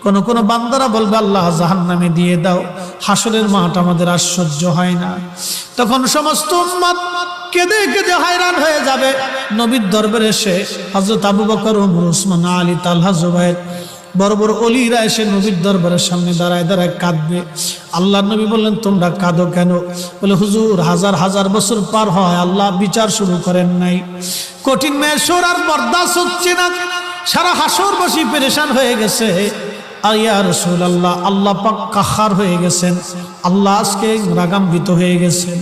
কোন কোন বান্দারা বলবে আল্লাহ জাহান্নামে দিয়ে দাও, হাসরের মাঠ আমাদের আর সহ্য হয় না। তখন সমস্ত উম্মত কেঁদে কেঁদে হায়রান হয়ে যাবে। নবীর দরবারে এসে হযরত আবু বকর, ওমর, ওসমান, আলী, তালহা, জুবায়ের বড় বড় ওলিরা এসে নবীর দরবারের সামনে দাঁড়ায় দাঁড়ায় কাঁদবে। আল্লাহর নবী বললেন তোমরা কাঁদো কেন? বলে হুজুর হাজার হাজার বছর পার হয় আল্লাহ বিচার শুরু করেন নাই, কঠিন মেশর আর বরদাস্ত হচ্ছে না, সারা হাসরবাসী পেরেশান হয়ে গেছে। আর ইয়া রাসূলুল্লাহ, আল্লাহ পাক কাহার হয়ে গেছেন, আল্লাহ আজকে রাগান্বিত হয়ে গেছেন,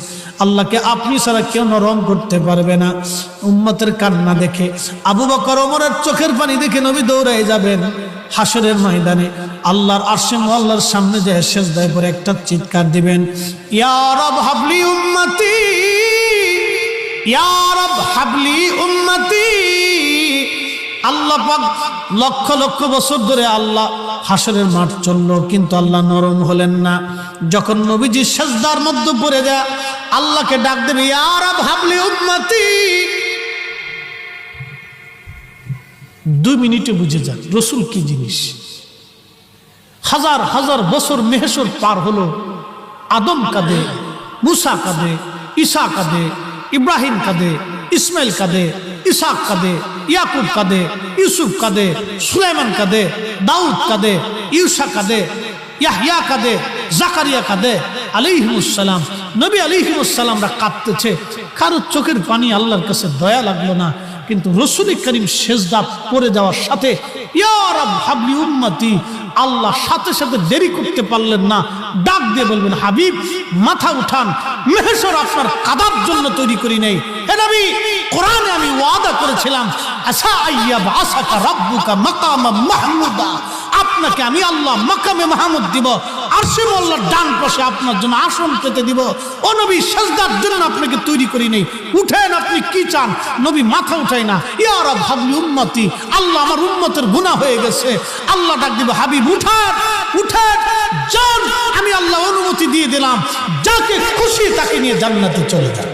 আল্লাহকে আপনি ছাড়া কেউ নরম করতে পারবে না। উম্মতের কান্না দেখে, আবু বকর ওমরের চোখের পানি দেখে নবী দৌড়ায় যাবেন হাসরের ময়দানে। আল্লাহর আরশে মুআল্লার সামনে যে সিজদায় পড়ে একটা চিৎকার দিবেন, ইয়া রব হাবলি উম্মতি, ইয়া রব হাবলি উম্মতি। আল্লাহ পাক লক্ষ লক্ষ বছর ধরে আল্লাহ হাসরের মাঠ চললো, কিন্তু আল্লাহ নরম হলেন না। যখন নবীজি সিজদার মধ্যে পড়ে যায়, আল্লাহকে ডাক দেবে, ইয়া রব হাবলি উম্মতি। 2 মিনিটে বুঝে যান রসুল কি জিনিস। হাজার হাজার বছর মেহশর পার হলো, আদম কাঁদে, মুসা কাঁদে, ঈসা কাঁদে, ইব্রাহিম কাঁদে, ইসমাইল কাঁদে, ইসাক কাঁদে, ইয়াকুব কাঁদে, ইউসুফ কাঁদে, সুলাইমান কাঁদে, দাউদ কাঁদে, ইউসা কাঁদে, ইয়াহইয়া কাঁদে, জাকারিয়া কাঁদে আলাইহিমুস সালাম। নবী আলাইহিমুস সালামরা কাঁদতেছে, কারো চোখের পানি আল্লাহর কাছে দয়া লাগলো না। কিন্তু রসুল করিম সেজদা পড়ে যাওয়ার সাথে ইয়া রব হাবলি উম্মতি, আল্লাহ সাথে সাথে দেরি করতে পারলেন না, ডাক দিয়ে বলবেন, হাবিব মাথা উঠান, মেহশর আপনার কাদার জন্য তৈরি করি নাই। হে নবী, কোরআনে আমি ওয়াদা করেছিলাম, আসা আইয়া বাসাকা রাব্বুকা মাকামা মাহমুদা, আপনাকে আমি আল্লাহ মাকামে মাহমুদ দিব, আরশে আল্লাহর ডান পাশে আপনার জন্য আসন পেতে দিব। ও নবী, সিজদার জন্য আপনাকে তৈরি করি নাই, উঠেন, আপনি কি চান? নবী মাথা উঠায় না, ইয়া রব হাবলি উম্মতি, আল্লাহ আমার উম্মতের গুনাহ হয়ে গেছে। আল্লাহ ডাক দিব, হাবিব উঠান, উঠেন, যান, আমি আল্লাহ অনুমতি দিয়ে দিলাম, যাকে খুশি তাকে নিয়ে জান্নাতে চলে যান।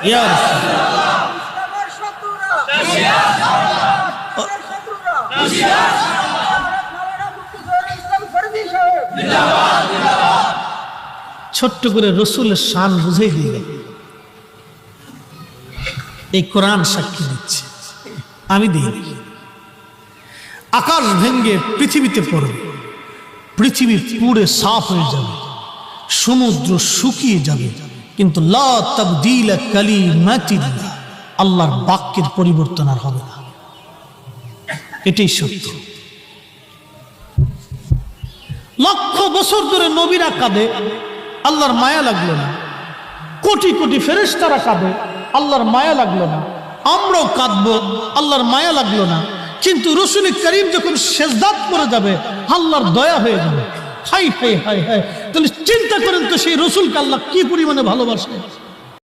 ইয়া রাসূলুল্লাহ, ছোট্ট করে রসুলের শান বুঝাই দিবে। এই কোরআন সাক্ষী দিচ্ছে, আমি দিই। আকাশ ভেঙ্গে পৃথিবীতে পড়বে, পৃথিবী পুড়ে সাফ হয়ে যাবে, সমুদ্র শুকিয়ে যাবে, কিন্তু লা তাবদীলা কালিমাতিল্লাহ, আল্লাহর বাক্যের পরিবর্তন আর হবে না। এটাই সত্য। লক্ষ বছর ধরে নবীরা কাঁদে, আল্লাহর মায়া লাগলো না। কোটি কোটি ফেরেশতারা কাঁদে, আল্লাহর মায়া লাগলো না। আমরাও কাঁদবো, আল্লাহর মায়া লাগলো না। কিন্তু রাসূল করিম যখন সিজদাত পড়ে যাবে, আল্লাহর দয়া হয়ে যাবে। হাই হাই হাই হাই, তাহলে চিন্তা করেন তো সেই রাসূলকে আল্লাহ কি পরিমাণে ভালোবাসে।